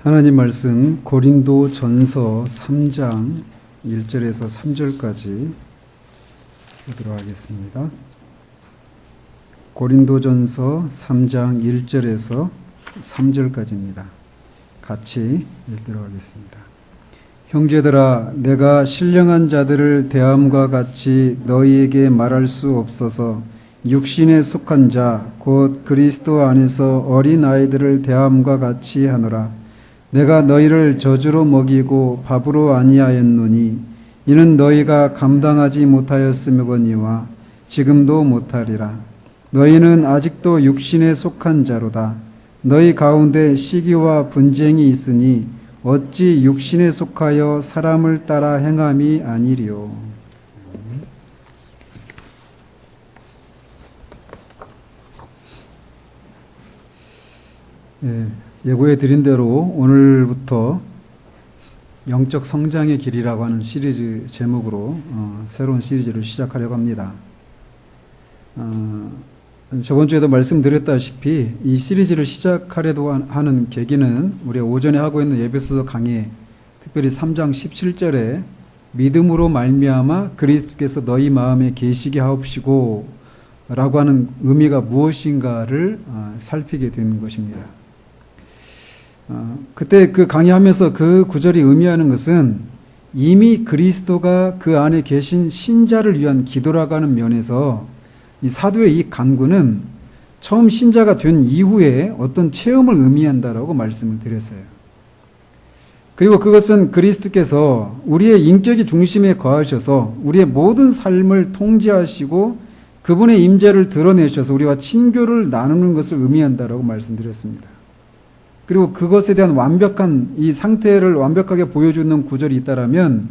하나님 말씀 고린도 전서 3장 1절에서 3절까지 보도록 하겠습니다. 고린도 전서 3장 1절에서 3절까지입니다. 같이 읽도록 하겠습니다. 형제들아, 내가 신령한 자들을 대함과 같이 너희에게 말할 수 없어서 육신에 속한 자, 곧 그리스도 안에서 어린 아이들을 대함과 같이 하노라. 내가 너희를 젖으로 먹이고 밥으로 아니하였노니 이는 너희가 감당하지 못하였음이거니와 지금도 못하리라. 너희는 아직도 육신에 속한 자로다. 너희 가운데 시기와 분쟁이 있으니 어찌 육신에 속하여 사람을 따라 행함이 아니리요. 예고해 드린 대로 오늘부터 영적 성장의 길이라고 하는 시리즈 제목으로 새로운 시리즈를 시작하려고 합니다. 저번 주에도 말씀드렸다시피 이 시리즈를 시작하려고 하는 계기는 우리가 오전에 하고 있는 에베소서 강의, 특별히 3장 17절에 믿음으로 말미암아 그리스도께서 너희 마음에 계시게 하옵시고 라고 하는 의미가 무엇인가를 살피게 된 것입니다. 그때 그 강의하면서 그 구절이 의미하는 것은 이미 그리스도가 그 안에 계신 신자를 위한 기도라고 하는 면에서 이 사도의 이 간구는 처음 신자가 된 이후에 어떤 체험을 의미한다라고 말씀을 드렸어요. 그리고 그것은 그리스도께서 우리의 인격이 중심에 거하셔서 우리의 모든 삶을 통제하시고 그분의 임재를 드러내셔서 우리와 친교를 나누는 것을 의미한다라고 말씀드렸습니다. 그리고 그것에 대한 완벽한 이 상태를 완벽하게 보여주는 구절이 있다라면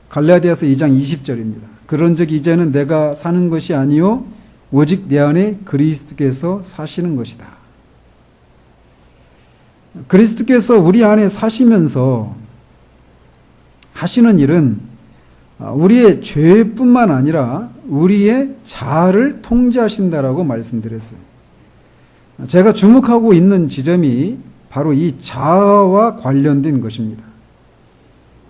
갈라디아서 2장 20절입니다. 그런즉 이제는 내가 사는 것이 아니요 오직 내 안에 그리스도께서 사시는 것이다. 그리스도께서 우리 안에 사시면서 하시는 일은 우리의 죄뿐만 아니라 우리의 자아를 통제하신다라고 말씀드렸어요. 제가 주목하고 있는 지점이 바로 이 자아와 관련된 것입니다.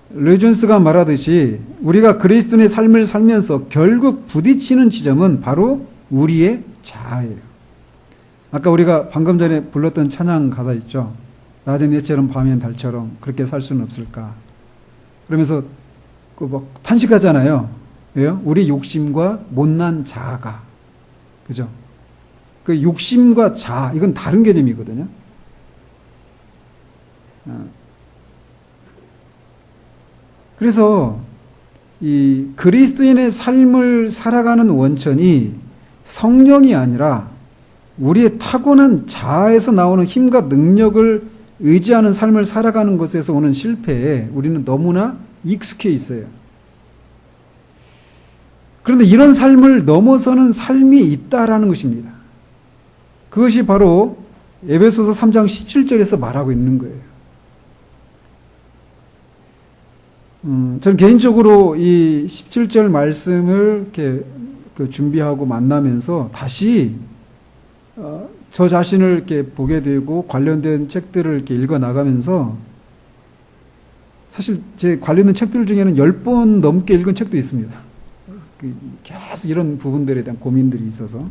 르존스가 말하듯이 우리가 그리스도인의 삶을 살면서 결국 부딪히는 지점은 바로 우리의 자아예요. 아까 우리가 방금 전에 불렀던 찬양 가사 있죠. 낮엔 해처럼 밤엔 달처럼 그렇게 살 수는 없을까. 그러면서 탄식하잖아요. 왜요? 우리 욕심과 못난 자아가. 그죠? 그 욕심과 자아, 이건 다른 개념이거든요. 그래서 이 그리스도인의 삶을 살아가는 원천이 성령이 아니라 우리의 타고난 자아에서 나오는 힘과 능력을 의지하는 삶을 살아가는 것에서 오는 실패에 우리는 너무나 익숙해 있어요. 그런데 이런 삶을 넘어서는 삶이 있다라는 것입니다. 그것이 바로 에베소서 3장 17절에서 말하고 있는 거예요. 저는 개인적으로 이 17절 말씀을 이렇게 준비하고 만나면서 다시 저 자신을 이렇게 보게 되고 관련된 책들을 이렇게 읽어 나가면서 사실 제 관련된 책들 중에는 10번 넘게 읽은 책도 있습니다. 계속 이런 부분들에 대한 고민들이 있어서.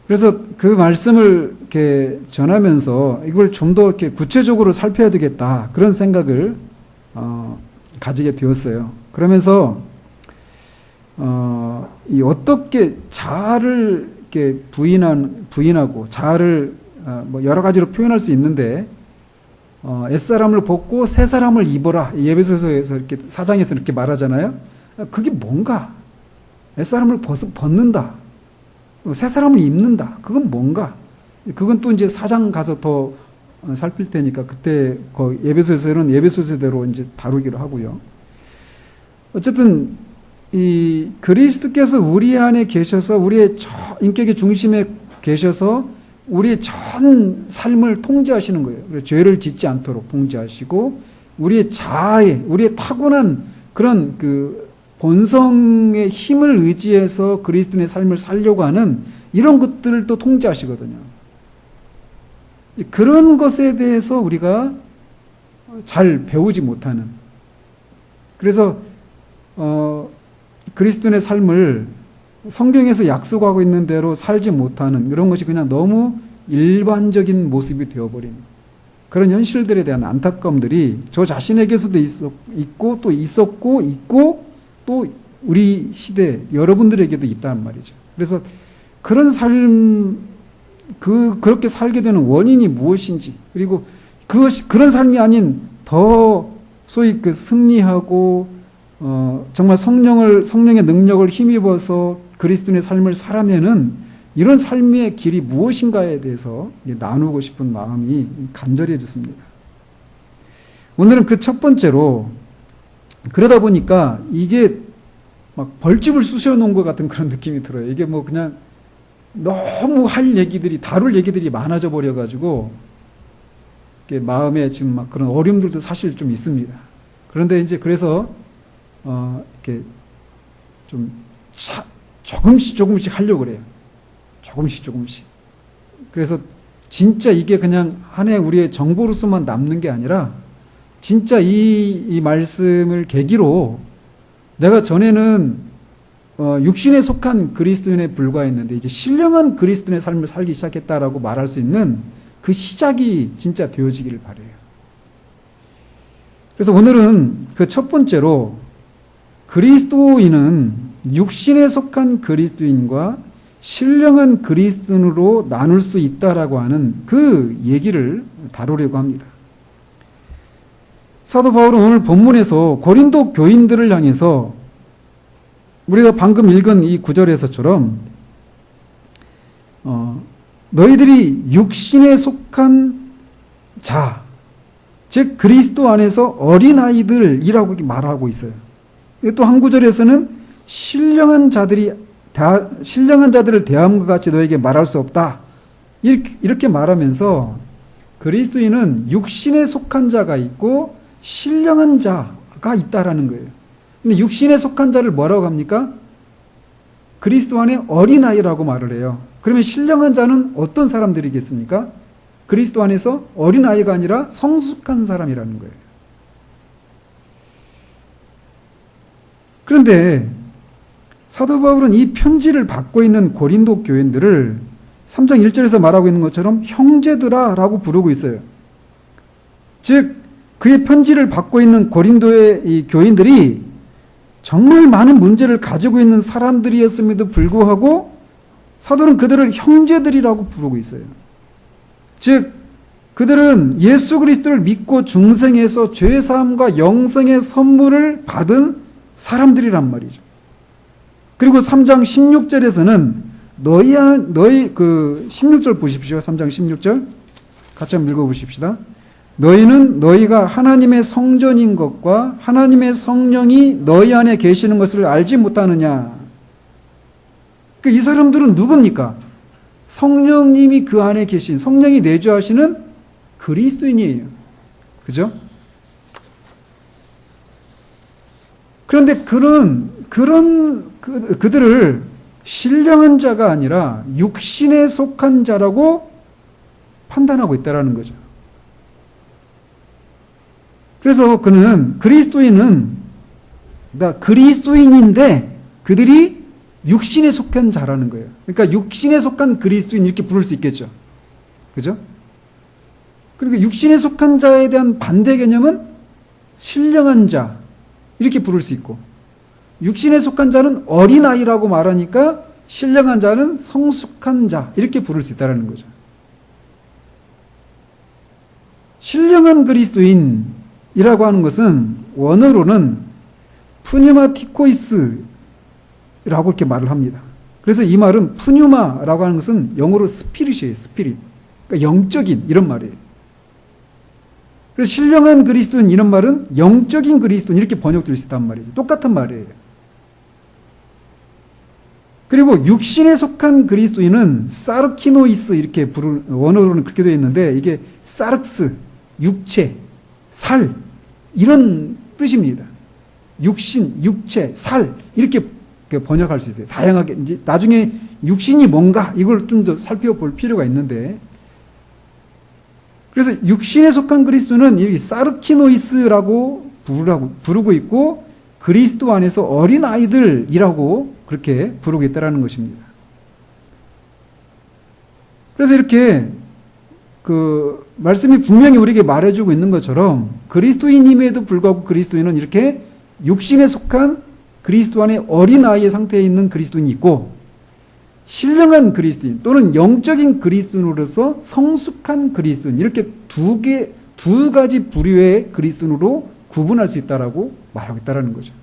그래서 그 말씀을 이렇게 전하면서 이걸 좀 더 이렇게 구체적으로 살펴야 되겠다. 그런 생각을 가지게 되었어요. 그러면서 이 어떻게 자아를 이렇게 부인하고 자아를 뭐 여러 가지로 표현할 수 있는데 옛사람을 벗고 새 사람을 입어라. 에베소서에서 이렇게 4장에서 이렇게 말하잖아요. 그게 뭔가? 옛사람을 벗는다. 새 사람을 입는다. 그건 뭔가? 그건 또 이제 4장 가서 더 살필 테니까 그때 에베소서는 에베소서대로 이제 다루기로 하고요. 어쨌든 이 그리스도께서 우리 안에 계셔서 우리의 인격의 중심에 계셔서 우리의 전 삶을 통제하시는 거예요. 죄를 짓지 않도록 통제하시고 우리의 자아에 우리의 타고난 그런 그 본성의 힘을 의지해서 그리스도인의 삶을 살려고 하는 이런 것들을 또 통제하시거든요. 그런 것에 대해서 우리가 잘 배우지 못하는, 그래서 그리스도인의 삶을 성경에서 약속하고 있는 대로 살지 못하는 그런 것이 그냥 너무 일반적인 모습이 되어버린 그런 현실들에 대한 안타까움들이 저 자신에게서도 있고 또 있었고 있고 또 우리 시대 여러분들에게도 있단 말이죠. 그래서 그런 삶, 그렇게 살게 되는 원인이 무엇인지, 그리고 그런 삶이 아닌 더 소위 승리하고 정말 성령의 능력을 힘입어서 그리스도인의 삶을 살아내는 이런 삶의 길이 무엇인가에 대해서 나누고 싶은 마음이 간절해졌습니다. 오늘은 그 첫 번째로, 그러다 보니까 이게 막 벌집을 쑤셔 놓은 것 같은 그런 느낌이 들어요. 이게 뭐 그냥 너무 다룰 얘기들이 많아져 버려가지고 마음에 지금 막 그런 어려움들도 사실 좀 있습니다. 그런데 이제 그래서 이렇게 좀 조금씩 하려고 그래요. 조금씩. 그래서 진짜 이게 그냥 하나의 우리의 정보로서만 남는 게 아니라 진짜 이 말씀을 계기로 내가 전에는 육신에 속한 그리스도인에 불과했는데 이제 신령한 그리스도인의 삶을 살기 시작했다라고 말할 수 있는 그 시작이 진짜 되어지기를 바라요. 그래서 오늘은 그 첫 번째로 그리스도인은 육신에 속한 그리스도인과 신령한 그리스도인으로 나눌 수 있다라고 하는 그 얘기를 다루려고 합니다. 사도 바울은 오늘 본문에서 고린도 교인들을 향해서 우리가 방금 읽은 이 구절에서처럼 너희들이 육신에 속한 자, 즉 그리스도 안에서 어린아이들이라고 말하고 있어요. 또 한 구절에서는 신령한 자들을 대함과 같이 너에게 말할 수 없다. 이렇게 말하면서 그리스도인은 육신에 속한 자가 있고 신령한 자가 있다라는 거예요. 근데 육신에 속한 자를 뭐라고 합니까? 그리스도 안에 어린아이라고 말을 해요. 그러면 신령한 자는 어떤 사람들이겠습니까? 그리스도 안에서 어린아이가 아니라 성숙한 사람이라는 거예요. 그런데 사도 바울은 이 편지를 받고 있는 고린도 교인들을 3장 1절에서 말하고 있는 것처럼 형제들아 라고 부르고 있어요. 즉 그의 편지를 받고 있는 고린도의 이 교인들이 정말 많은 문제를 가지고 있는 사람들이었음에도 불구하고 사도는 그들을 형제들이라고 부르고 있어요. 즉 그들은 예수 그리스도를 믿고 중생에서 죄사함과 영생의 선물을 받은 사람들이란 말이죠. 그리고 3장 16절에서는 너희 16절 보십시오. 3장 16절 같이 한번 읽어보십시다. 너희는 너희가 하나님의 성전인 것과 하나님의 성령이 너희 안에 계시는 것을 알지 못하느냐. 이 사람들은 누굽니까? 성령님이 그 안에 계신, 성령이 내주하시는 그리스도인이에요. 그죠? 그런데 그들을 신령한 자가 아니라 육신에 속한 자라고 판단하고 있다는 거죠. 그래서 그는 그리스도인인데 그들이 육신에 속한 자라는 거예요. 그러니까 육신에 속한 그리스도인 이렇게 부를 수 있겠죠. 그죠? 그러니까 육신에 속한 자에 대한 반대 개념은 신령한 자 이렇게 부를 수 있고, 육신에 속한 자는 어린아이라고 말하니까 신령한 자는 성숙한 자 이렇게 부를 수 있다는 거죠. 신령한 그리스도인이라고 하는 것은 원어로는 푸뉴마티코이스라고 이렇게 말을 합니다. 그래서 이 말은 푸뉴마라고 하는 것은 영어로 스피릿이에요. 스피릿. 그러니까 영적인 이런 말이에요. 그래서 신령한 그리스도인 이런 말은 영적인 그리스도인 이렇게 번역될 수 있단 말이죠. 똑같은 말이에요. 그리고 육신에 속한 그리스도인은 사르키노이스 이렇게 원어로는 그렇게 되어 있는데 이게 사르크스, 육체, 살 이런 뜻입니다. 육신, 육체, 살 이렇게 번역할 수 있어요. 다양하게 이제 나중에 육신이 뭔가 이걸 좀 더 살펴볼 필요가 있는데 그래서 육신에 속한 그리스도는 이 사르키노이스라고 부르고 있고 그리스도 안에서 어린 아이들이라고 그렇게 부르고 있다는 것입니다. 그래서 이렇게 그 말씀이 분명히 우리에게 말해주고 있는 것처럼 그리스도인임에도 불구하고 그리스도인은 이렇게 육신에 속한 그리스도 안에 어린 아이의 상태에 있는 그리스도인이 있고 신령한 그리스도인 또는 영적인 그리스도인으로서 성숙한 그리스도인 이렇게 두 가지 부류의 그리스도인으로 구분할 수 있다라고 말하고 있다는 거죠.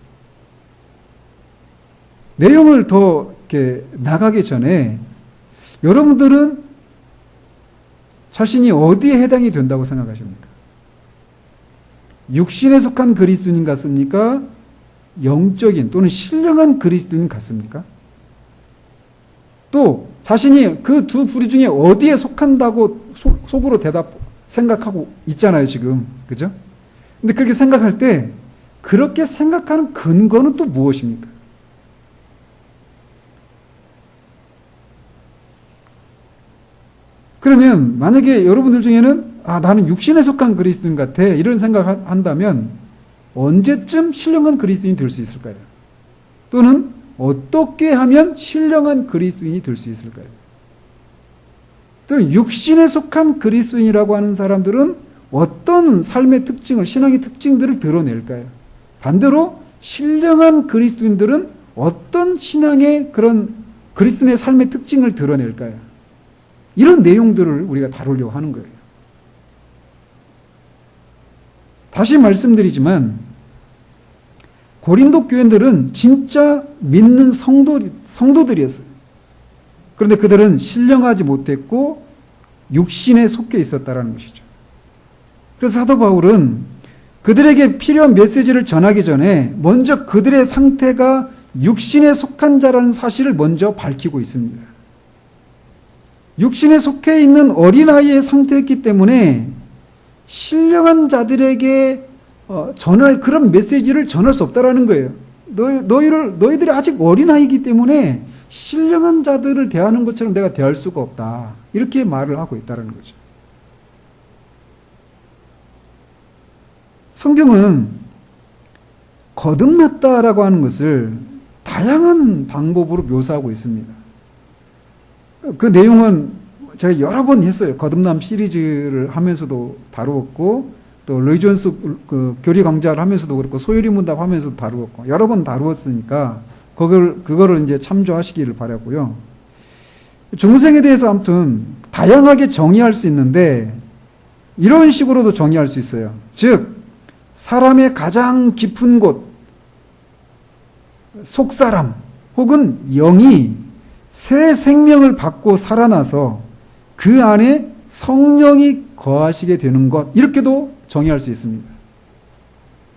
내용을 더 이렇게 나가기 전에 여러분들은 자신이 어디에 해당이 된다고 생각하십니까? 육신에 속한 그리스도인 같습니까? 영적인 또는 신령한 그리스도인 같습니까? 또 자신이 그 두 부류 중에 어디에 속한다고 속으로 생각하고 있잖아요, 지금. 그죠? 근데 그렇게 생각할 때 그렇게 생각하는 근거는 또 무엇입니까? 그러면 만약에 여러분들 중에는 나는 육신에 속한 그리스도인 같아 이런 생각을 한다면 언제쯤 신령한 그리스도인이 될 수 있을까요? 또는 어떻게 하면 신령한 그리스도인이 될 수 있을까요? 또는 육신에 속한 그리스도인이라고 하는 사람들은 어떤 삶의 특징을, 신앙의 특징들을 드러낼까요? 반대로 신령한 그리스도인들은 어떤 신앙의 그런 그리스도인의 삶의 특징을 드러낼까요? 이런 내용들을 우리가 다루려고 하는 거예요. 다시 말씀드리지만 고린도 교인들은 진짜 믿는 성도들이었어요. 그런데 그들은 신령하지 못했고 육신에 속해 있었다는 것이죠. 그래서 사도 바울은 그들에게 필요한 메시지를 전하기 전에 먼저 그들의 상태가 육신에 속한 자라는 사실을 먼저 밝히고 있습니다. 육신에 속해 있는 어린아이의 상태였기 때문에 신령한 자들에게 전할 그런 메시지를 전할 수 없다라는 거예요. 너희들이 아직 어린아이이기 때문에 신령한 자들을 대하는 것처럼 내가 대할 수가 없다. 이렇게 말을 하고 있다는 거죠. 성경은 거듭났다라고 하는 것을 다양한 방법으로 묘사하고 있습니다. 그 내용은 제가 여러 번 했어요. 거듭남 시리즈를 하면서도 다루었고 또 로이 존스 그 교리 강좌를 하면서도 그렇고 소유리 문답 하면서도 다루었고 여러 번 다루었으니까 그거를 이제 참조하시기를 바라고요. 중생에 대해서 아무튼 다양하게 정의할 수 있는데 이런 식으로도 정의할 수 있어요. 즉 사람의 가장 깊은 곳 속사람 혹은 영이 새 생명을 받고 살아나서 그 안에 성령이 거하시게 되는 것 이렇게도 정의할 수 있습니다.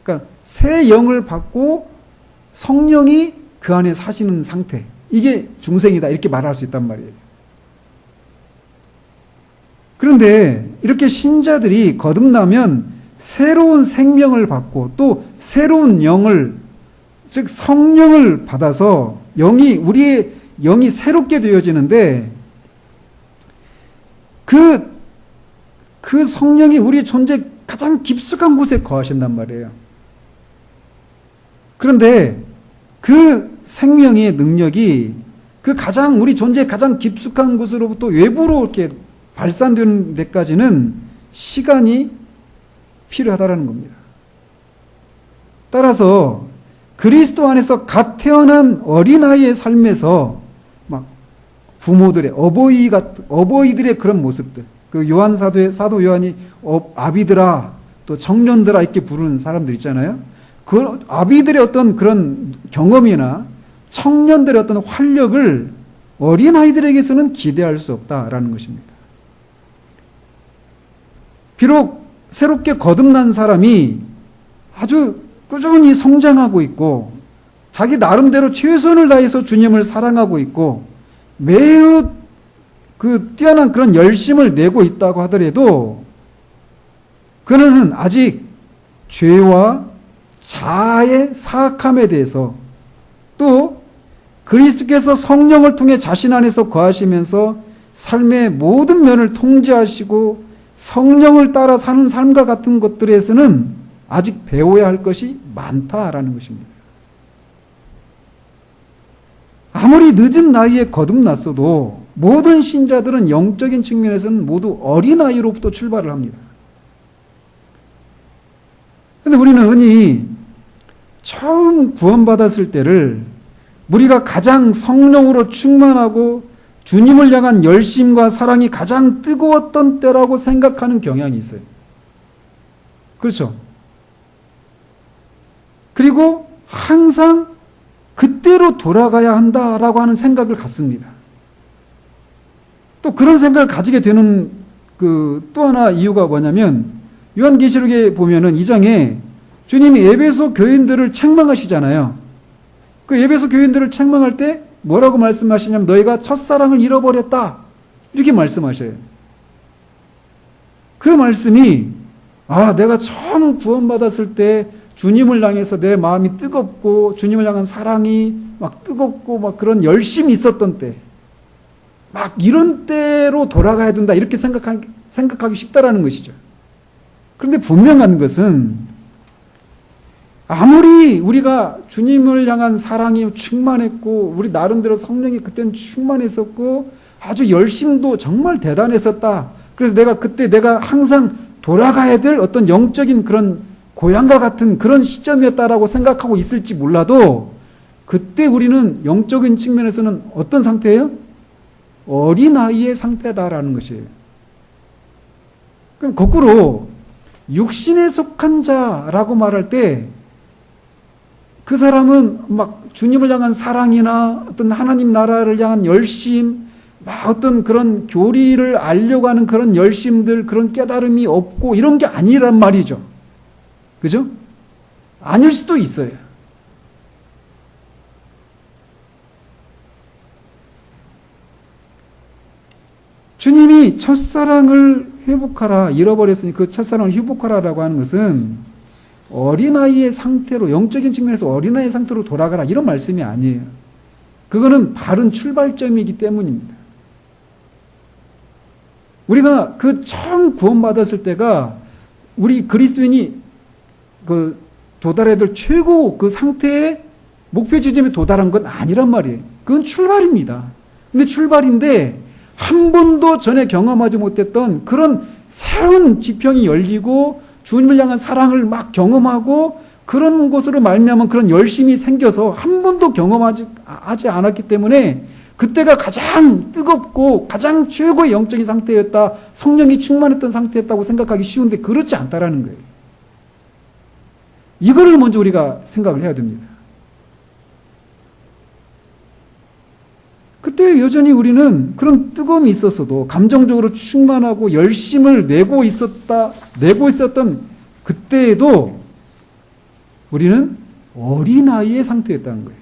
그러니까 새 영을 받고 성령이 그 안에 사시는 상태 이게 중생이다 이렇게 말할 수 있단 말이에요. 그런데 이렇게 신자들이 거듭나면 새로운 생명을 받고 또 새로운 영을 즉 성령을 받아서 우리의 영이 새롭게 되어지는데 그 성령이 우리의 존재 가장 깊숙한 곳에 거하신단 말이에요. 그런데 그 생명의 능력이 우리 존재의 가장 깊숙한 곳으로부터 외부로 이렇게 발산되는 데까지는 시간이 필요하다라는 겁니다. 따라서 그리스도 안에서 갓 태어난 어린아이의 삶에서 막 부모들의 어버이들의 그런 모습들 그 사도 요한이 아비들아 또 청년들아 이렇게 부르는 사람들 있잖아요. 그 아비들의 어떤 그런 경험이나 청년들의 어떤 활력을 어린아이들에게서는 기대할 수 없다라는 것입니다. 비록 새롭게 거듭난 사람이 아주 꾸준히 성장하고 있고 자기 나름대로 최선을 다해서 주님을 사랑하고 있고 매우 뛰어난 그런 열심을 내고 있다고 하더라도 그는 아직 죄와 자아의 사악함에 대해서 또 그리스도께서 성령을 통해 자신 안에서 거하시면서 삶의 모든 면을 통제하시고 성령을 따라 사는 삶과 같은 것들에서는 아직 배워야 할 것이 많다라는 것입니다. 아무리 늦은 나이에 거듭났어도 모든 신자들은 영적인 측면에서는 모두 어린아이로부터 출발을 합니다. 그런데 우리는 흔히 처음 구원받았을 때를 우리가 가장 성령으로 충만하고 주님을 향한 열심과 사랑이 가장 뜨거웠던 때라고 생각하는 경향이 있어요. 그렇죠? 그리고 항상 그때로 돌아가야 한다라고 하는 생각을 갖습니다. 또 그런 생각을 가지게 되는 또 하나 이유가 뭐냐면 요한계시록에 보면은 2장에 주님이 에베소 교인들을 책망하시잖아요. 그 에베소 교인들을 책망할 때 뭐라고 말씀하시냐면 너희가 첫사랑을 잃어버렸다. 이렇게 말씀하셔요. 그 말씀이 내가 처음 구원받았을 때 주님을 향해서 내 마음이 뜨겁고 주님을 향한 사랑이 막 뜨겁고 막 그런 열심이 있었던 때 막 이런 때로 돌아가야 된다 이렇게 생각하기 쉽다라는 것이죠. 그런데 분명한 것은 아무리 우리가 주님을 향한 사랑이 충만했고 우리 나름대로 성령이 그때는 충만했었고 아주 열심도 정말 대단했었다. 그래서 내가 항상 돌아가야 될 어떤 영적인 그런 고향과 같은 그런 시점이었다라고 생각하고 있을지 몰라도 그때 우리는 영적인 측면에서는 어떤 상태예요? 어린아이의 상태다라는 것이에요. 그럼 거꾸로 육신에 속한 자라고 말할 때 그 사람은 막 주님을 향한 사랑이나 어떤 하나님 나라를 향한 열심, 막 어떤 그런 교리를 알려고 하는 그런 열심들, 그런 깨달음이 없고 이런 게 아니란 말이죠. 그죠? 아닐 수도 있어요. 주님이 첫사랑을 회복하라, 잃어버렸으니 그 첫사랑을 회복하라라고 하는 것은 어린아이의 상태로, 영적인 측면에서 어린아이의 상태로 돌아가라 이런 말씀이 아니에요. 그거는 바른 출발점이기 때문입니다. 우리가 그 처음 구원받았을 때가 우리 그리스도인이 도달해야 될 최고 그 상태의 목표 지점에 도달한 건 아니란 말이에요. 그건 출발입니다. 근데 출발인데 한 번도 전에 경험하지 못했던 그런 새로운 지평이 열리고 주님을 향한 사랑을 막 경험하고 그런 것으로 말미암은 그런 열심이 생겨서 한 번도 경험하지 않았기 때문에 그때가 가장 뜨겁고 가장 최고의 영적인 상태였다, 성령이 충만했던 상태였다고 생각하기 쉬운데 그렇지 않다라는 거예요. 이거를 먼저 우리가 생각을 해야 됩니다. 그때 여전히 우리는 그런 뜨거움이 있었어도 감정적으로 충만하고 열심을 내고 있었던 그때에도 우리는 어린아이의 상태였다는 거예요.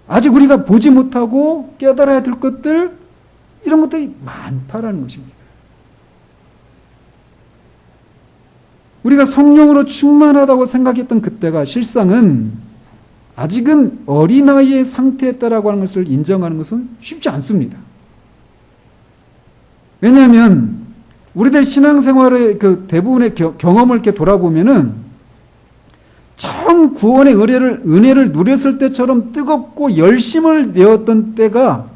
아직 우리가 보지 못하고 깨달아야 될 것들, 이런 것들이 많다라는 것입니다. 우리가 성령으로 충만하다고 생각했던 그때가 실상은 아직은 어린아이의 상태였다라고 하는 것을 인정하는 것은 쉽지 않습니다. 왜냐하면 우리들 신앙생활의 그 대부분의 경험을 이렇게 돌아보면은 처음 구원의 은혜를 누렸을 때처럼 뜨겁고 열심을 내었던 때가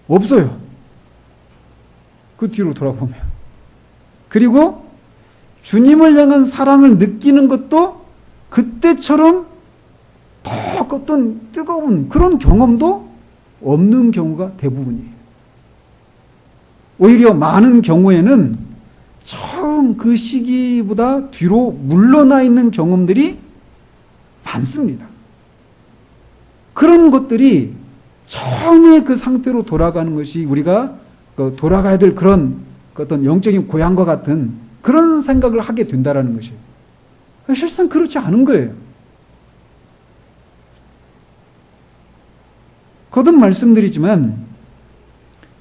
없어요. 그 뒤로 돌아보면. 그리고 주님을 향한 사랑을 느끼는 것도 그때처럼 더 어떤 뜨거운 그런 경험도 없는 경우가 대부분이에요. 오히려 많은 경우에는 처음 그 시기보다 뒤로 물러나 있는 경험들이 많습니다. 그런 것들이 처음에 그 상태로 돌아가는 것이 우리가 돌아가야 될 그런 어떤 영적인 고향과 같은 그런 생각을 하게 된다는 것이에요. 실상 그렇지 않은 거예요. 거듭 말씀드리지만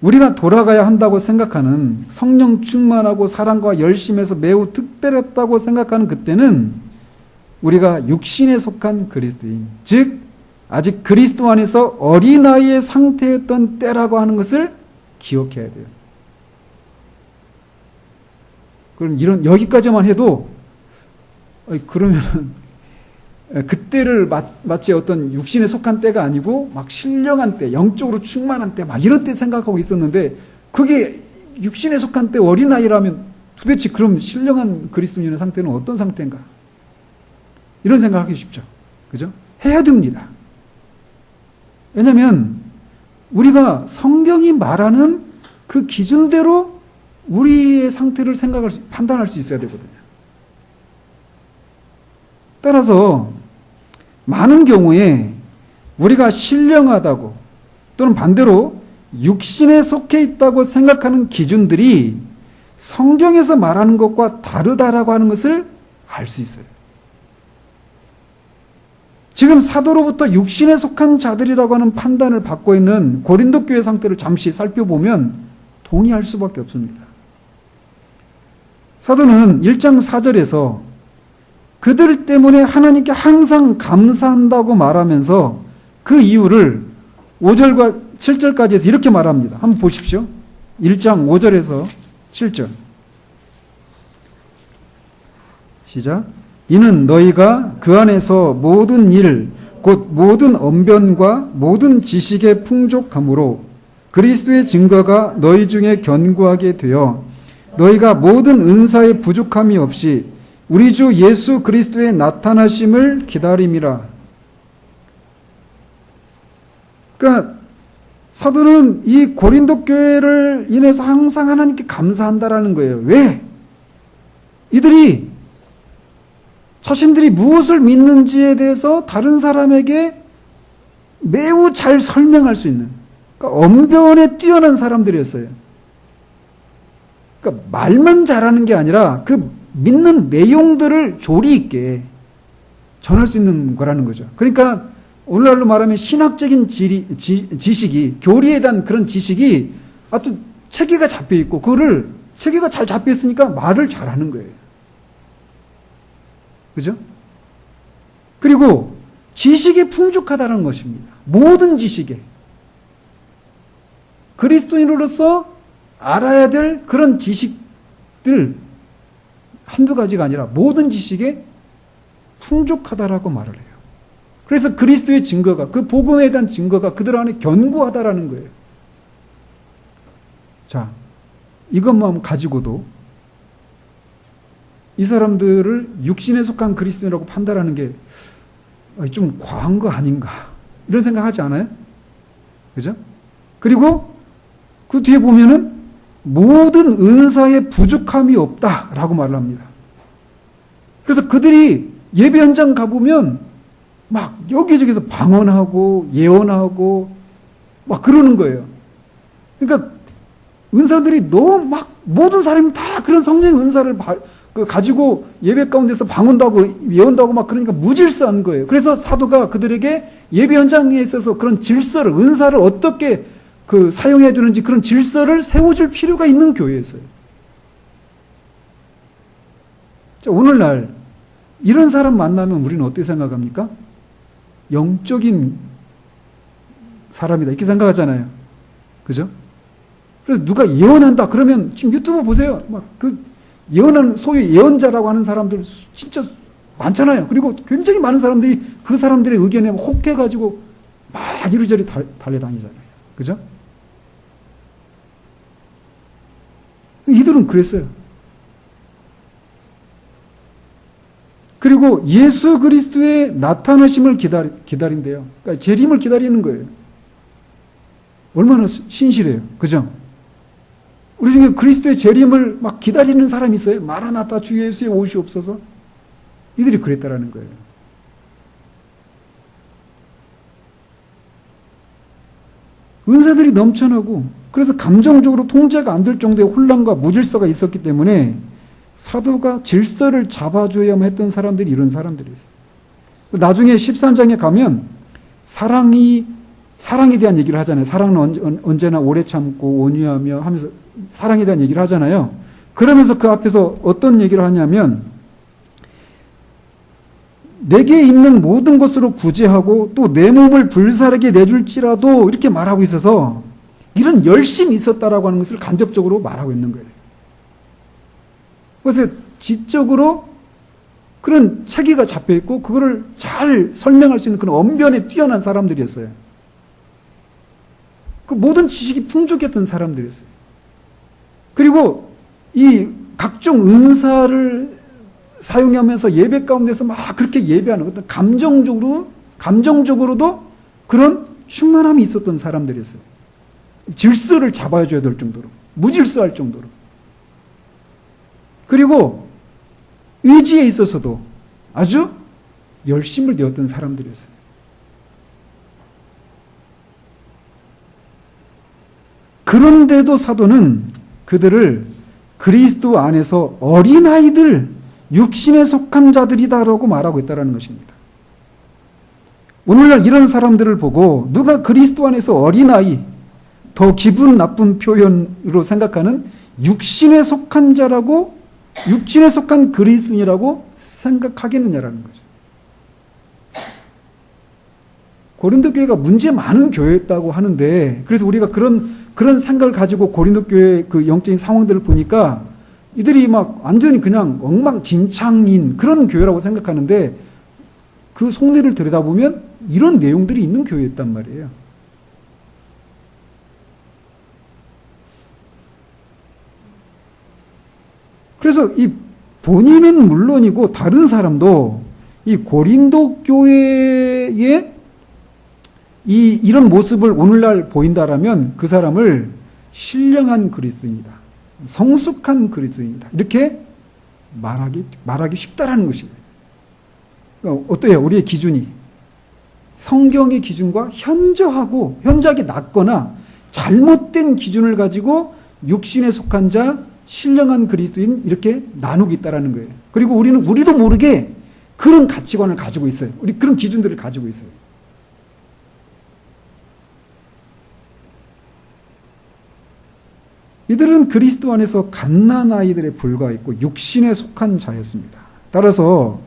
우리가 돌아가야 한다고 생각하는 성령 충만하고 사랑과 열심에서 매우 특별했다고 생각하는 그때는 우리가 육신에 속한 그리스도인, 즉 아직 그리스도 안에서 어린아이의 상태였던 때라고 하는 것을 기억해야 돼요. 그럼 여기까지만 해도, 그러면은, 그때를 마치 어떤 육신에 속한 때가 아니고, 막 신령한 때, 영적으로 충만한 때, 막 이런 때 생각하고 있었는데, 그게 육신에 속한 때 어린아이라면 도대체 그럼 신령한 그리스도인의 상태는 어떤 상태인가? 이런 생각하기 쉽죠. 그죠? 해야 됩니다. 왜냐면, 우리가 성경이 말하는 그 기준대로 우리의 상태를 판단할 수 있어야 되거든요. 따라서 많은 경우에 우리가 신령하다고 또는 반대로 육신에 속해 있다고 생각하는 기준들이 성경에서 말하는 것과 다르다라고 하는 것을 알 수 있어요. 지금 사도로부터 육신에 속한 자들이라고 하는 판단을 받고 있는 고린도 교회 상태를 잠시 살펴보면 동의할 수밖에 없습니다. 사도는 1장 4절에서 그들 때문에 하나님께 항상 감사한다고 말하면서 그 이유를 5절과 7절까지 해서 이렇게 말합니다. 한번 보십시오. 1장 5절에서 7절. 시작. 이는 너희가 그 안에서 모든 일, 곧 모든 언변과 모든 지식에 풍족함으로 그리스도의 증거가 너희 중에 견고하게 되어 너희가 모든 은사에 부족함이 없이 우리 주 예수 그리스도의 나타나심을 기다림이라. 그러니까 사도는 이 고린도 교회를 인해서 항상 하나님께 감사한다라는 거예요. 왜? 이들이 자신들이 무엇을 믿는지에 대해서 다른 사람에게 매우 잘 설명할 수 있는, 그러니까 언변에 뛰어난 사람들이었어요. 그러니까 말만 잘하는 게 아니라 그 믿는 내용들을 조리 있게 전할 수 있는 거라는 거죠. 그러니까 오늘날로 말하면 신학적인 지식이, 교리에 대한 그런 지식이 아주 체계가 잡혀 있고, 그거를 체계가 잘 잡혀 있으니까 말을 잘하는 거예요. 그죠? 그리고 지식이 풍족하다는 것입니다. 모든 지식에. 그리스도인으로서 알아야 될 그런 지식들 한두 가지가 아니라 모든 지식에 풍족하다라고 말을 해요. 그래서 그리스도의 증거가, 그 복음에 대한 증거가 그들 안에 견고하다라는 거예요. 자, 이것만 가지고도 이 사람들을 육신에 속한 그리스도인이라고 판단하는 게 좀 과한 거 아닌가, 이런 생각하지 않아요? 그죠? 그리고 그 뒤에 보면은 모든 은사에 부족함이 없다라고 말을 합니다. 그래서 그들이 예배 현장 가보면 막 여기저기서 방언하고 예언하고 막 그러는 거예요. 그러니까 은사들이 너무 막 모든 사람이 다 그런 성령의 은사를 가지고 예배 가운데서 방언도 하고 예언도 하고 막 그러니까 무질서한 거예요. 그래서 사도가 그들에게 예배 현장에 있어서 그런 질서를, 은사를 어떻게 사용해야 되는지 그런 질서를 세워줄 필요가 있는 교회였어요. 자, 오늘날 이런 사람 만나면 우리는 어떻게 생각합니까? 영적인 사람이다, 이렇게 생각하잖아요. 그죠? 그래서 누가 예언한다 그러면 지금 유튜브 보세요. 막 예언하는, 소위 예언자라고 하는 사람들 진짜 많잖아요. 그리고 굉장히 많은 사람들이 그 사람들의 의견에 혹해가지고 막 이리저리 달려다니잖아요. 그죠? 이들은 그랬어요. 그리고 예수 그리스도의 나타나심을 기다린대요. 그러니까 재림을 기다리는 거예요. 얼마나 신실해요. 그죠? 우리 중에 그리스도의 재림을 막 기다리는 사람이 있어요. 마라나타 주 예수의 오시옵소서. 이들이 그랬다라는 거예요. 은사들이 넘쳐나고, 그래서 감정적으로 통제가 안 될 정도의 혼란과 무질서가 있었기 때문에 사도가 질서를 잡아줘야만 했던 사람들이 이런 사람들이었어요. 나중에 13장에 가면 사랑에 대한 얘기를 하잖아요. 사랑은 언제나 오래 참고 온유하며 하면서 사랑에 대한 얘기를 하잖아요. 그러면서 그 앞에서 어떤 얘기를 하냐면, 내게 있는 모든 것으로 구제하고 또 내 몸을 불사르게 내줄지라도 이렇게 말하고 있어서 이런 열심이 있었다라고 하는 것을 간접적으로 말하고 있는 거예요. 그래서 지적으로 그런 체계가 잡혀 있고 그거를 잘 설명할 수 있는 그런 언변에 뛰어난 사람들이었어요. 그 모든 지식이 풍족했던 사람들이었어요. 그리고 이 각종 은사를 사용하면서 예배 가운데서 막 그렇게 예배하는 어떤 감정적으로도 그런 충만함이 있었던 사람들이었어요. 질서를 잡아줘야 될 정도로, 무질서할 정도로. 그리고 의지에 있어서도 아주 열심을 내었던 사람들이었어요. 그런데도 사도는 그들을 그리스도 안에서 어린아이들, 육신에 속한 자들이다라고 말하고 있다는 것입니다. 오늘날 이런 사람들을 보고 누가 그리스도 안에서 어린아이, 더 기분 나쁜 표현으로 생각하는 육신에 속한 자라고, 육신에 속한 그리스도인이라고 생각하겠느냐라는 거죠. 고린도 교회가 문제 많은 교회였다고 하는데, 그래서 우리가 그런 생각을 가지고 고린도 교회의 그 영적인 상황들을 보니까 이들이 막 완전히 그냥 엉망진창인 그런 교회라고 생각하는데, 그 속내를 들여다보면 이런 내용들이 있는 교회였단 말이에요. 그래서 이 본인은 물론이고 다른 사람도 이 고린도 교회의 이런 모습을 오늘날 보인다라면 그 사람을 신령한 그리스도인이다, 성숙한 그리스도인이다, 이렇게 말하기 쉽다라는 것입니다. 어때요? 우리의 기준이 성경의 기준과 현저하게 낮거나 잘못된 기준을 가지고 육신에 속한 자, 신령한 그리스도인 이렇게 나누고 있다라는 거예요. 그리고 우리도 모르게 그런 가치관을 가지고 있어요. 우리 그런 기준들을 가지고 있어요. 이들은 그리스도 안에서 갓난아이들에 불과했고 육신에 속한 자였습니다. 따라서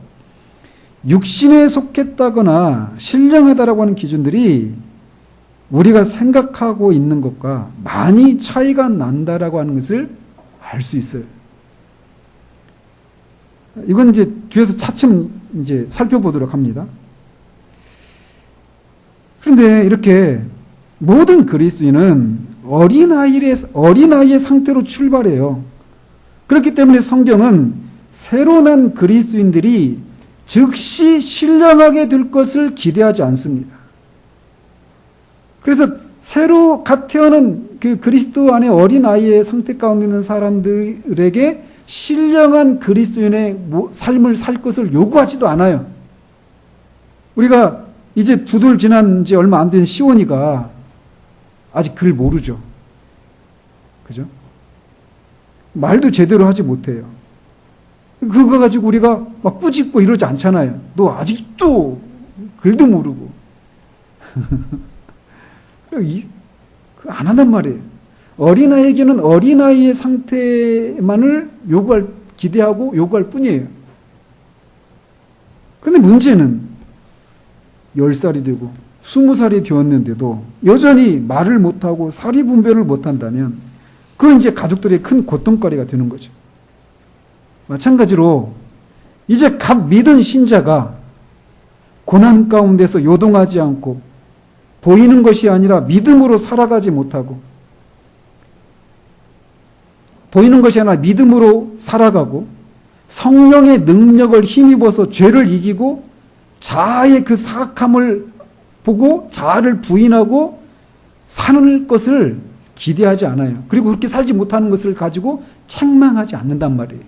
육신에 속했다거나 신령하다라고 하는 기준들이 우리가 생각하고 있는 것과 많이 차이가 난다라고 하는 것을 알 수 있어요. 이건 이제 뒤에서 차츰 이제 살펴보도록 합니다. 그런데 이렇게 모든 그리스도인은 어린아이의 상태로 출발해요. 그렇기 때문에 성경은 새로 난 그리스도인들이 즉시 신령하게 될 것을 기대하지 않습니다. 그래서 새로 갓 태어난 그 그리스도 안에 어린아이의 상태 가운데 있는 사람들에게 신령한 그리스도인의 삶을 살 것을 요구하지도 않아요. 우리가 이제 2돌 지난 지 얼마 안 된 시온이가 아직 글 모르죠. 그죠? 말도 제대로 하지 못해요. 그거 가지고 우리가 막 꾸짖고 이러지 않잖아요. 너 아직도 글도 모르고. 안 한단 말이에요. 어린아이에게는 어린아이의 상태만을 기대하고 요구할 뿐이에요. 그런데 문제는 10살이 되고 20살이 되었는데도 여전히 말을 못하고 사리분별을 못한다면 그건 이제 가족들의 큰 고통거리가 되는 거죠. 마찬가지로 이제 각 믿은 신자가 고난 가운데서 요동하지 않고 보이는 것이 아니라 믿음으로 살아가지 못하고, 보이는 것이 아니라 믿음으로 살아가고 성령의 능력을 힘입어서 죄를 이기고 자아의 그 사악함을 보고 자아를 부인하고 사는 것을 기대하지 않아요. 그리고 그렇게 살지 못하는 것을 가지고 책망하지 않는단 말이에요.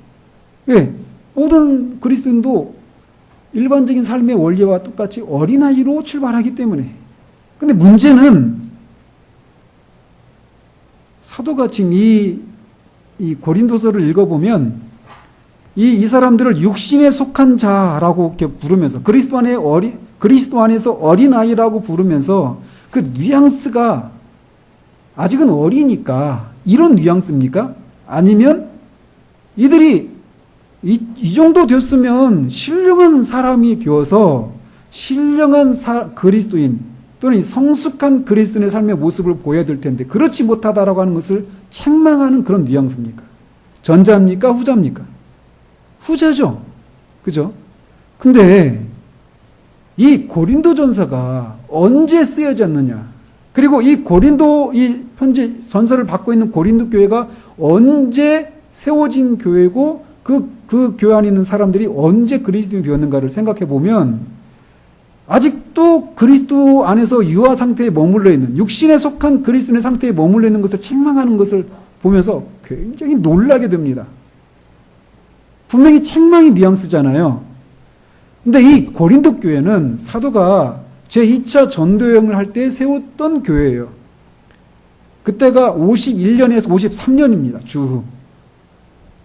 왜? 모든 그리스도인도 일반적인 삶의 원리와 똑같이 어린아이로 출발하기 때문에. 근데 문제는 사도가 지금 이 고린도서를 읽어보면 이 사람들을 육신에 속한 자라고 이렇게 부르면서 그리스도 안에서 어린아이라고 부르면서 그 뉘앙스가 아직은 어리니까 이런 뉘앙스입니까? 아니면 이들이 이 정도 됐으면 신령한 사람이 되어서 신령한 그리스도인 또는 성숙한 그리스도인의 삶의 모습을 보여야 될 텐데 그렇지 못하다라고 하는 것을 책망하는 그런 뉘앙스입니까? 전자입니까? 후자입니까? 후자죠. 그죠? 근데 이 고린도전서가 언제 쓰여졌느냐? 그리고 이 현재 전서를 받고 있는 고린도 교회가 언제 세워진 교회고 그 교회 안에 있는 사람들이 언제 그리스도인이 되었는가를 생각해 보면 아직도 그리스도 안에서 유아 상태에 머물러 있는, 육신에 속한 그리스도인의 상태에 머물러 있는 것을 책망하는 것을 보면서 굉장히 놀라게 됩니다. 분명히 책망이 뉘앙스잖아요. 근데 이 고린도 교회는 사도가 제2차 전도 여행을 할 때 세웠던 교회예요. 그때가 51년에서 53년입니다. 주후.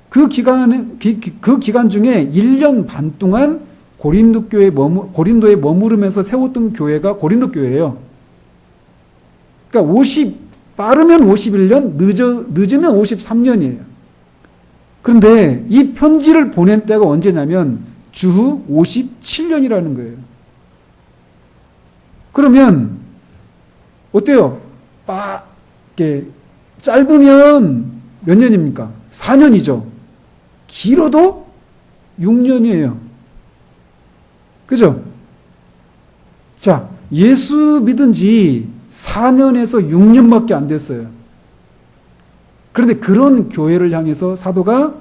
그 기간 중에 1년 반 동안 고린도에 머무르면서 세웠던 교회가 고린도 교회예요. 그러니까 빠르면 51년, 늦으면 53년이에요. 그런데 이 편지를 보낸 때가 언제냐면 주후 57년이라는 거예요. 그러면 어때요? 짧으면 몇 년입니까? 4년이죠. 길어도 6년이에요. 그죠? 자, 예수 믿은 지 4년에서 6년밖에 안 됐어요. 그런데 그런 교회를 향해서 사도가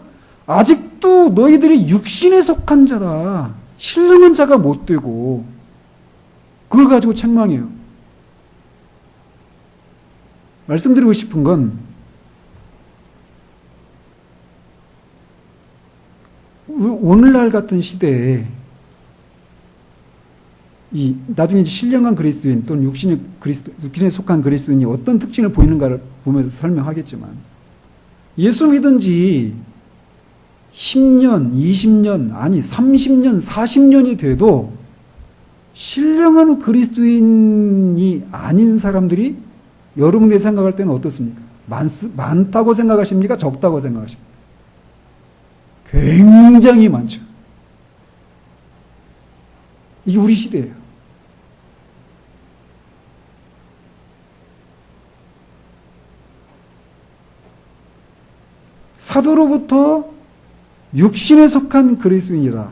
아직도 너희들이 육신에 속한 자라, 신령한 자가 못 되고, 그걸 가지고 책망해요. 말씀드리고 싶은 건, 오늘날 같은 시대에 나중에 신령한 그리스도인 또는 육신에 속한 그리스도인이 어떤 특징을 보이는가를 보면서 설명하겠지만, 예수 믿은 지 10년, 20년, 아니 30년, 40년이 돼도 신령한 그리스도인이 아닌 사람들이 여러분들이 생각할 때는 어떻습니까? 많다고 생각하십니까? 적다고 생각하십니까? 굉장히 많죠. 이게 우리 시대예요. 사도로부터 육신에 속한 그리스도인이라,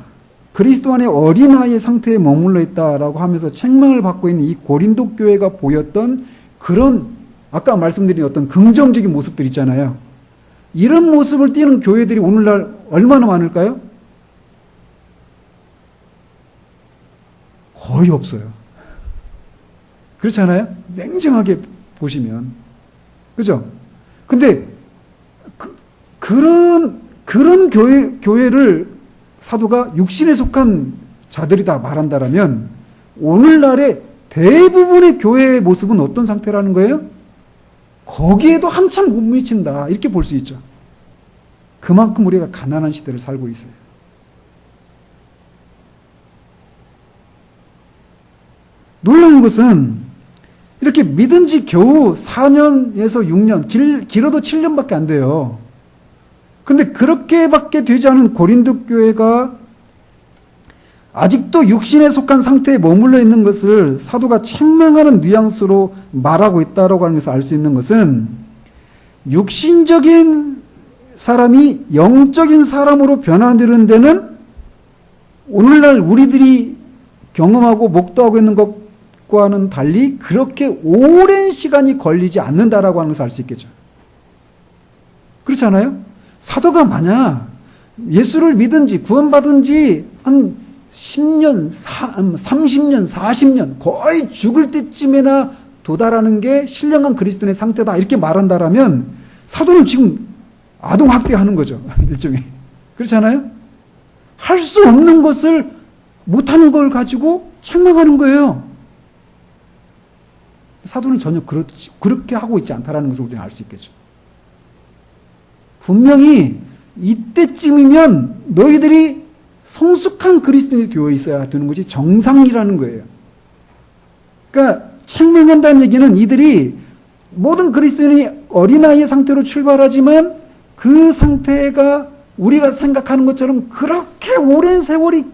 그리스도 안에 어린아이의 상태에 머물러 있다라고 하면서 책망을 받고 있는 이 고린도 교회가 보였던 그런 아까 말씀드린 어떤 긍정적인 모습들 있잖아요. 이런 모습을 띠는 교회들이 오늘날 얼마나 많을까요? 거의 없어요. 그렇잖아요? 냉정하게 보시면. 그죠? 근데 그런 교회를 사도가 육신에 속한 자들이다 말한다라면 오늘날의 대부분의 교회의 모습은 어떤 상태라는 거예요? 거기에도 한참 못 미친다. 이렇게 볼 수 있죠. 그만큼 우리가 가난한 시대를 살고 있어요. 놀라운 것은 이렇게 믿은 지 겨우 4년에서 6년, 길어도 7년밖에 안 돼요. 그런데 그렇게밖에 되지 않은 고린도 교회가 아직도 육신에 속한 상태에 머물러 있는 것을 사도가 책망하는 뉘앙스로 말하고 있다고 하는 것을 알 수 있는 것은 육신적인 사람이 영적인 사람으로 변화되는 데는 오늘날 우리들이 경험하고 목도하고 있는 것과는 달리 그렇게 오랜 시간이 걸리지 않는다라고 하는 것을 알 수 있겠죠. 그렇지 않아요? 사도가 만약 예수를 믿은 지 구원받은 지 한 10년, 30년, 40년 거의 죽을 때쯤에나 도달하는 게 신령한 그리스도인의 상태다 이렇게 말한다라면 사도는 지금 아동학대하는 거죠. 일종의. 그렇지 않아요? 할 수 없는 것을 못하는 걸 가지고 책망하는 거예요. 사도는 전혀 그렇게 하고 있지 않다는 것을 우리는 알 수 있겠죠. 분명히 이때쯤이면 너희들이 성숙한 그리스도인이 되어 있어야 되는 것이 정상이라는 거예요. 그러니까 책망한다는 얘기는 이들이 모든 그리스도인이 어린아이의 상태로 출발하지만 그 상태가 우리가 생각하는 것처럼 그렇게 오랜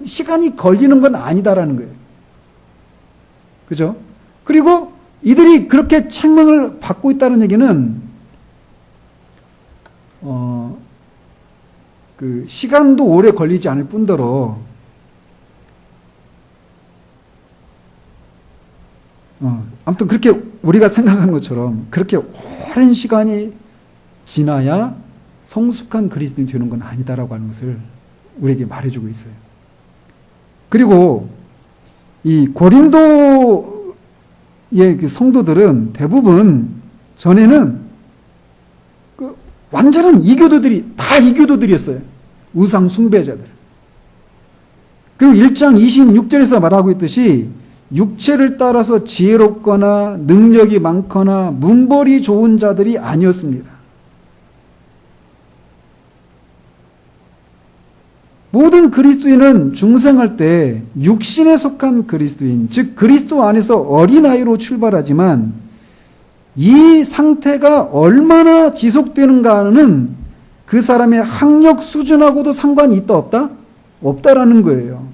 시간이 걸리는 건 아니다라는 거예요. 그죠? 그리고 이들이 그렇게 책망을 받고 있다는 얘기는 그 시간도 오래 걸리지 않을 뿐더러 아무튼 그렇게 우리가 생각하는 것처럼 그렇게 오랜 시간이 지나야 성숙한 그리스도인이 되는 건 아니다라고 하는 것을 우리에게 말해주고 있어요. 그리고 이 고린도의 그 성도들은 대부분 전에는 그 완전한 이교도들이 다 이교도들이었어요. 우상 숭배자들. 그리고 1장 26절에서 말하고 있듯이 육체를 따라서 지혜롭거나 능력이 많거나 문벌이 좋은 자들이 아니었습니다. 모든 그리스도인은 중생할 때 육신에 속한 그리스도인, 즉 그리스도 안에서 어린아이로 출발하지만 이 상태가 얼마나 지속되는가는 그 사람의 학력 수준하고도 상관이 있다 없다? 없다라는 거예요.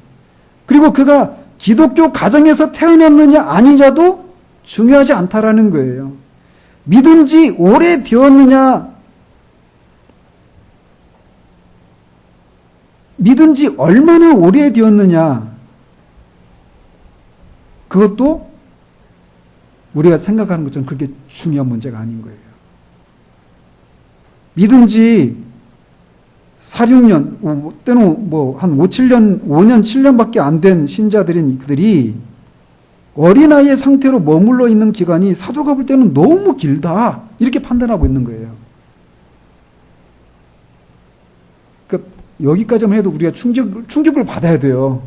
그리고 그가 기독교 가정에서 태어났느냐 아니냐도 중요하지 않다라는 거예요. 믿은 지 오래되었느냐, 믿은 지 얼마나 오래되었느냐, 그것도 우리가 생각하는 것처럼 그렇게 중요한 문제가 아닌 거예요. 믿은 지 4, 6년, 때는 한 5, 7년, 5년, 7년밖에 안 된 신자들인 그들이 어린아이의 상태로 머물러 있는 기간이 사도가 볼 때는 너무 길다. 이렇게 판단하고 있는 거예요. 그러니까 여기까지만 해도 우리가 충격을 받아야 돼요.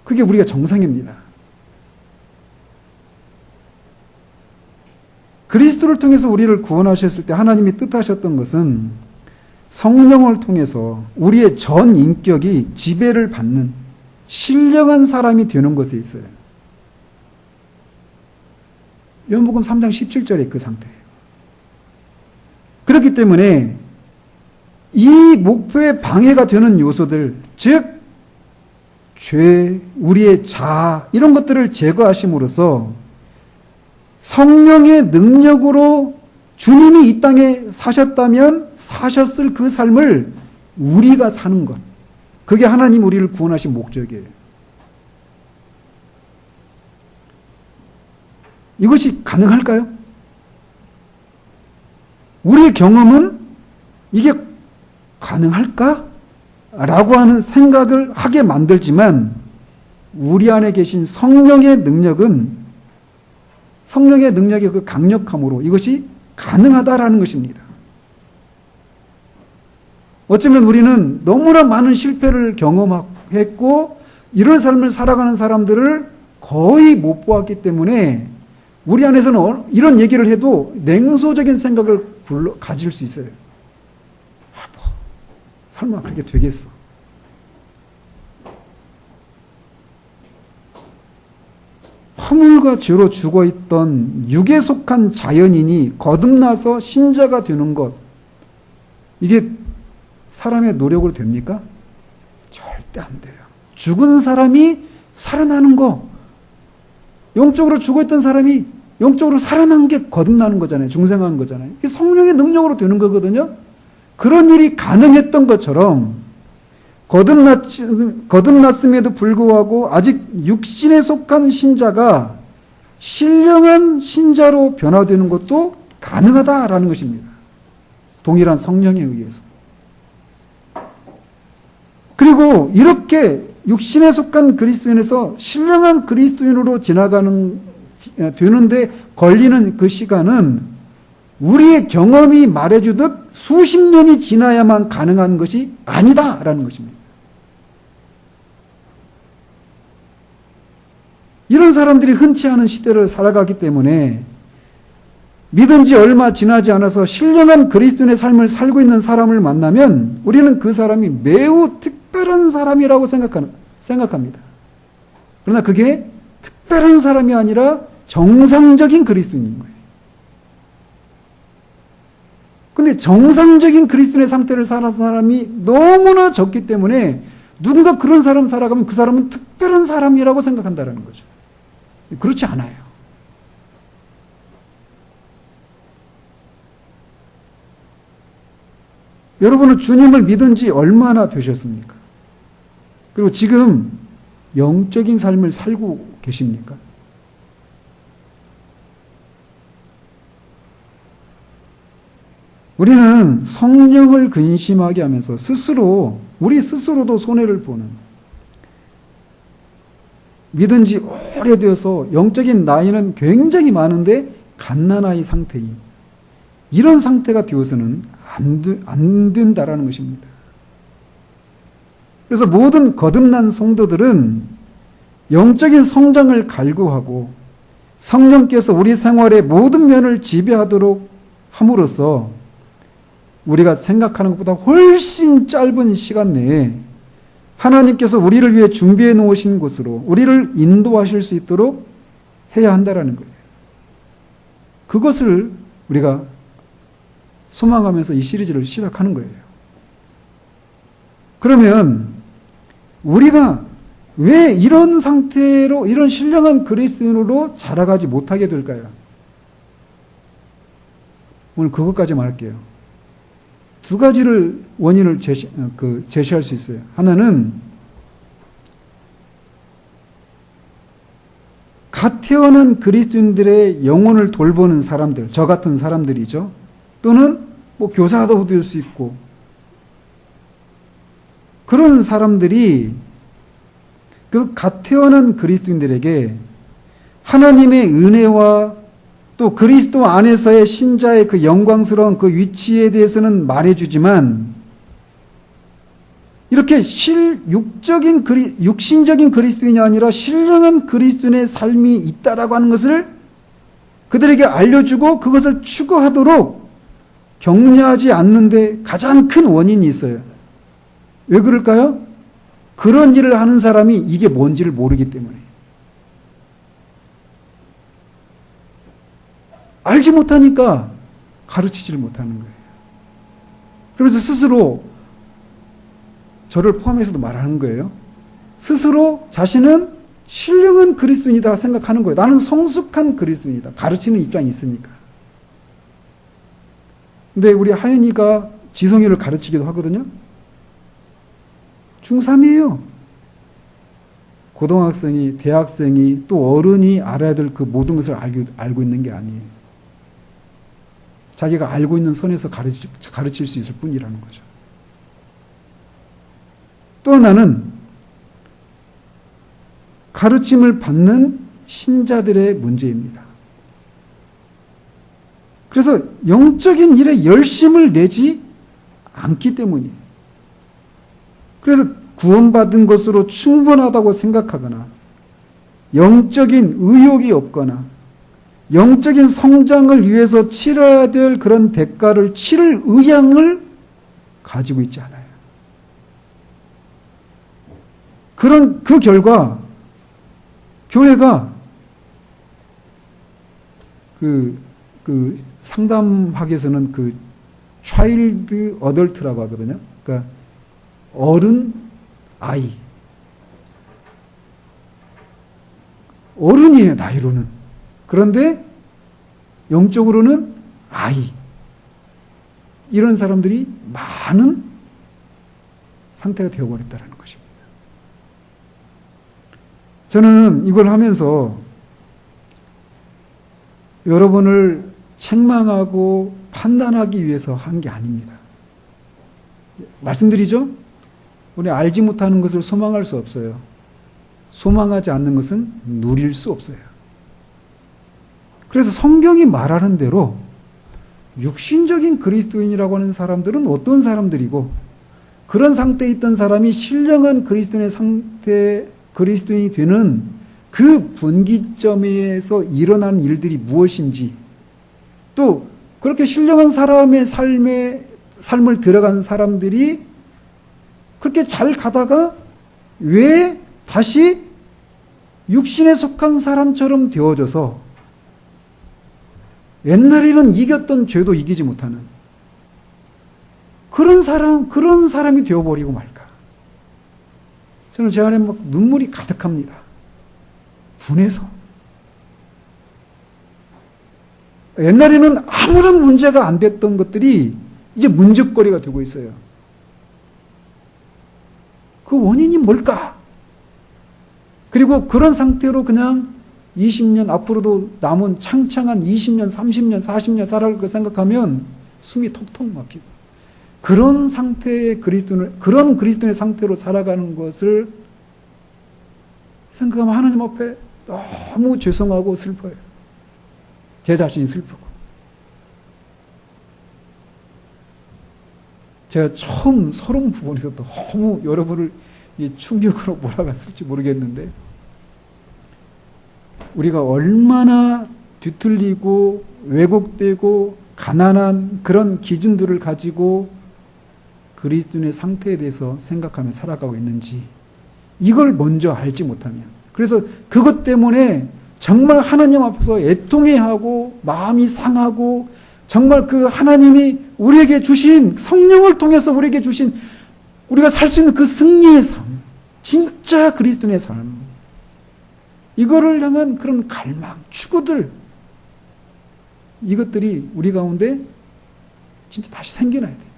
그게 우리가 정상입니다. 그리스도를 통해서 우리를 구원하셨을 때 하나님이 뜻하셨던 것은 성령을 통해서 우리의 전 인격이 지배를 받는 신령한 사람이 되는 것에 있어요. 요한복음 3장 17절에 그 상태예요. 그렇기 때문에 이 목표에 방해가 되는 요소들, 즉 죄, 우리의 자아 이런 것들을 제거하심으로써 성령의 능력으로 주님이 이 땅에 사셨다면 사셨을 그 삶을 우리가 사는 것. 그게 하나님 우리를 구원하신 목적이에요. 이것이 가능할까요? 우리의 경험은 이게 가능할까? 라고 하는 생각을 하게 만들지만 우리 안에 계신 성령의 능력은 성령의 능력의 그 강력함으로 이것이 가능하다라는 것입니다. 어쩌면 우리는 너무나 많은 실패를 경험했고 이런 삶을 살아가는 사람들을 거의 못 보았기 때문에 우리 안에서는 이런 얘기를 해도 냉소적인 생각을 가질 수 있어요. 설마 그렇게 되겠어? 허물과 죄로 죽어있던 육에 속한 자연인이 거듭나서 신자가 되는 것, 이게 사람의 노력으로 됩니까? 절대 안 돼요. 죽은 사람이 살아나는 거, 영적으로 죽어있던 사람이 영적으로 살아난 게 거듭나는 거잖아요. 중생한 거잖아요. 이게 성령의 능력으로 되는 거거든요. 그런 일이 가능했던 것처럼 거듭났음에도 불구하고 아직 육신에 속한 신자가 신령한 신자로 변화되는 것도 가능하다라는 것입니다. 동일한 성령에 의해서. 그리고 이렇게 육신에 속한 그리스도인에서 신령한 그리스도인으로 되는데 걸리는 그 시간은 우리의 경험이 말해주듯 수십 년이 지나야만 가능한 것이 아니다라는 것입니다. 이런 사람들이 흔치 않은 시대를 살아가기 때문에 믿은 지 얼마 지나지 않아서 신령한 그리스도인의 삶을 살고 있는 사람을 만나면 우리는 그 사람이 매우 특별한 사람이라고 생각합니다. 그러나 그게 특별한 사람이 아니라 정상적인 그리스도인인 거예요. 근데 정상적인 그리스도인의 상태를 살아온 사람이 너무나 적기 때문에 누군가 그런 사람 살아가면 그 사람은 특별한 사람이라고 생각한다는 거죠. 그렇지 않아요. 여러분은 주님을 믿은 지 얼마나 되셨습니까? 그리고 지금 영적인 삶을 살고 계십니까? 우리는 성령을 근심하게 하면서 우리 스스로도 손해를 보는, 믿은 지 오래되어서 영적인 나이는 굉장히 많은데 갓난아이 상태임. 이런 상태가 되어서는 안 된다라는 것입니다. 그래서 모든 거듭난 성도들은 영적인 성장을 갈구하고 성령께서 우리 생활의 모든 면을 지배하도록 함으로써 우리가 생각하는 것보다 훨씬 짧은 시간 내에 하나님께서 우리를 위해 준비해 놓으신 곳으로 우리를 인도하실 수 있도록 해야 한다라는 거예요. 그것을 우리가 소망하면서 이 시리즈를 시작하는 거예요. 그러면 우리가 왜 이런 상태로, 이런 신령한 그리스도인으로 자라가지 못하게 될까요? 오늘 그것까지 말할게요. 두 가지를 원인을 제시할 수 있어요. 하나는 갓 태어난 그리스도인들의 영혼을 돌보는 사람들, 저 같은 사람들이죠. 또는 뭐 교사도 될 수 있고, 그런 사람들이 그 갓 태어난 그리스도인들에게 하나님의 은혜와 또 그리스도 안에서의 신자의 그 영광스러운 그 위치에 대해서는 말해주지만, 이렇게 육신적인 그리스도인이 아니라 신령한 그리스도인의 삶이 있다라고 하는 것을 그들에게 알려주고 그것을 추구하도록 격려하지 않는데 가장 큰 원인이 있어요. 왜 그럴까요? 그런 일을 하는 사람이 이게 뭔지를 모르기 때문에. 알지 못하니까 가르치지를 못하는 거예요. 그래서 스스로, 저를 포함해서도 말하는 거예요. 스스로 자신은 신령한 그리스도인이다 생각하는 거예요. 나는 성숙한 그리스도인이다. 가르치는 입장이 있으니까. 근데 우리 하연이가 지성이를 가르치기도 하거든요. 중3이에요. 고등학생이, 대학생이, 또 어른이 알아야 될 그 모든 것을 알고 있는 게 아니에요. 자기가 알고 있는 선에서 가르칠 수 있을 뿐이라는 거죠. 또 하나는 가르침을 받는 신자들의 문제입니다. 그래서 영적인 일에 열심을 내지 않기 때문이에요. 그래서 구원받은 것으로 충분하다고 생각하거나 영적인 의욕이 없거나 영적인 성장을 위해서 치러야 될 그런 대가를 치를 의향을 가지고 있지 않아요. 그 결과 교회가 그 상담학에서는 그 차일드 어덜트라고 하거든요. 그러니까 어른, 아이. 어른이에요, 나이로는. 그런데 영적으로는 아이. 이런 사람들이 많은 상태가 되어버렸다는 것입니다. 저는 이걸 하면서 여러분을 책망하고 판단하기 위해서 한 게 아닙니다. 말씀드리죠? 우리 알지 못하는 것을 소망할 수 없어요. 소망하지 않는 것은 누릴 수 없어요. 그래서 성경이 말하는 대로 육신적인 그리스도인이라고 하는 사람들은 어떤 사람들이고, 그런 상태에 있던 사람이 신령한 그리스도인이 되는 그 분기점에서 일어나는 일들이 무엇인지, 또 그렇게 신령한 사람의 삶을 들어간 사람들이 그렇게 잘 가다가 왜 다시 육신에 속한 사람처럼 되어져서 옛날에는 이겼던 죄도 이기지 못하는 그런 사람이 되어버리고 말까. 저는 제 안에 막 눈물이 가득합니다. 분해서. 옛날에는 아무런 문제가 안 됐던 것들이 이제 문제거리가 되고 있어요. 그 원인이 뭘까? 그리고 그런 상태로 그냥 20년 앞으로도 남은 창창한 20년, 30년, 40년 살아갈 거 생각하면 숨이 턱턱 막히고, 그런 상태의 그런 그리스도인의 상태로 살아가는 것을 생각하면 하나님 앞에 너무 죄송하고 슬퍼요. 제 자신이 슬프고. 제가 처음 서론 부분에서 너무 여러분을 충격으로 몰아갔을지 모르겠는데, 우리가 얼마나 뒤틀리고 왜곡되고 가난한 그런 기준들을 가지고 그리스도인의 상태에 대해서 생각하며 살아가고 있는지, 이걸 먼저 알지 못하면, 그래서 그것 때문에 정말 하나님 앞에서 애통해야 하고 마음이 상하고, 정말 그 하나님이 우리에게 주신 성령을 통해서 우리에게 주신 우리가 살 수 있는 그 승리의 삶, 진짜 그리스도인의 삶, 이거를 향한 그런 갈망, 추구들, 이것들이 우리 가운데 진짜 다시 생겨나야 돼요.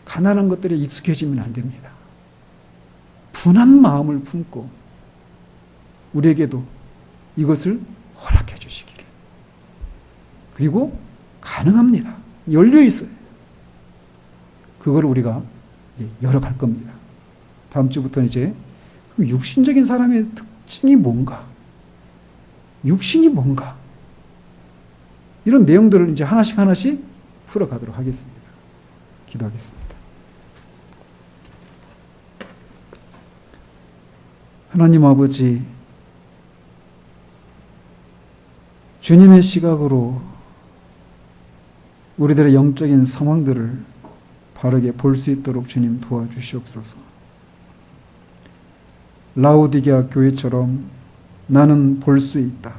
가난한 것들에 익숙해지면 안 됩니다. 분한 마음을 품고 우리에게도 이것을 허락해 주시기를. 그리고 가능합니다. 열려 있어요. 그걸 우리가 이제 열어갈 겁니다. 다음 주부터는 이제 육신적인 사람의 특징이 뭔가, 육신이 뭔가, 이런 내용들을 이제 하나씩 하나씩 풀어가도록 하겠습니다. 기도하겠습니다. 하나님 아버지, 주님의 시각으로 우리들의 영적인 상황들을 바르게 볼 수 있도록 주님 도와주시옵소서. 라오디게아 교회처럼 나는 볼 수 있다,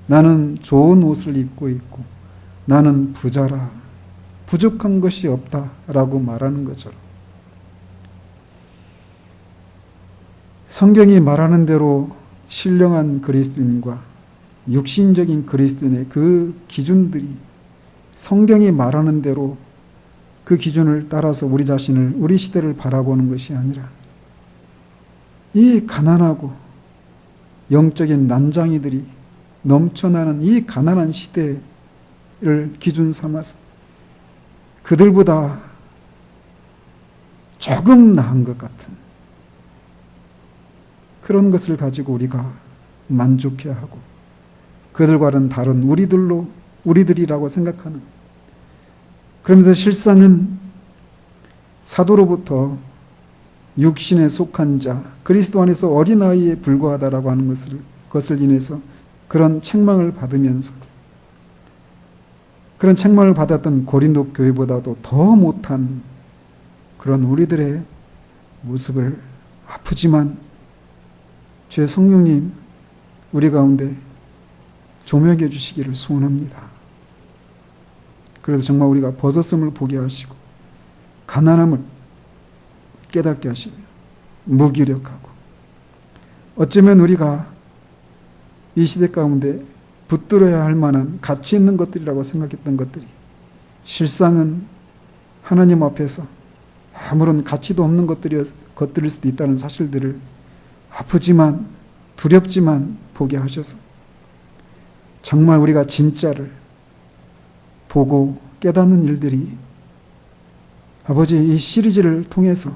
나는 좋은 옷을 입고 있고 나는 부자라, 부족한 것이 없다 라고 말하는 것처럼, 성경이 말하는 대로 신령한 그리스도인과 육신적인 그리스도인의 그 기준들이 성경이 말하는 대로 그 기준을 따라서 우리 자신을, 우리 시대를 바라보는 것이 아니라 이 가난하고 영적인 난장이들이 넘쳐나는 이 가난한 시대를 기준 삼아서 그들보다 조금 나은 것 같은 그런 것을 가지고 우리가 만족해야 하고, 그들과는 다른 우리들이라고 생각하는, 그러면서 실상은 사도로부터 육신에 속한 자, 그리스도 안에서 어린아이에 불과하다라고 하는 것을 인해서 그런 책망을 받으면서, 그런 책망을 받았던 고린도 교회보다도 더 못한 그런 우리들의 모습을 아프지만 주의 성령님 우리 가운데 조명해 주시기를 소원합니다. 그래서 정말 우리가 벗었음을 보게 하시고 가난함을 깨닫게 하시며 무기력하고, 어쩌면 우리가 이 시대 가운데 붙들어야 할 만한 가치 있는 것들이라고 생각했던 것들이 실상은 하나님 앞에서 아무런 가치도 없는 것들일 수도 있다는 사실들을 아프지만 두렵지만 보게 하셔서 정말 우리가 진짜를 보고 깨닫는 일들이 아버지 이 시리즈를 통해서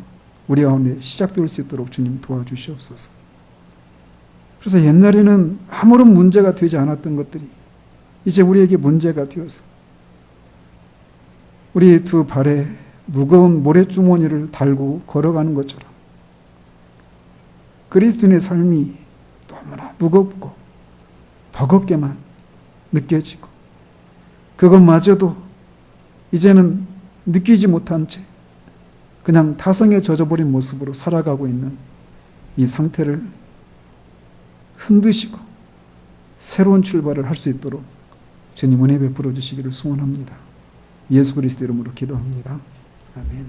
우리 가운데 시작될 수 있도록 주님 도와주시옵소서. 그래서 옛날에는 아무런 문제가 되지 않았던 것들이 이제 우리에게 문제가 되어서 우리 두 발에 무거운 모래주머니를 달고 걸어가는 것처럼 그리스도인의 삶이 너무나 무겁고 버겁게만 느껴지고, 그것마저도 이제는 느끼지 못한 채 그냥 타성에 젖어버린 모습으로 살아가고 있는 이 상태를 흔드시고 새로운 출발을 할 수 있도록 주님 은혜 베풀어 주시기를 소원합니다. 예수 그리스도 이름으로 기도합니다. 아멘.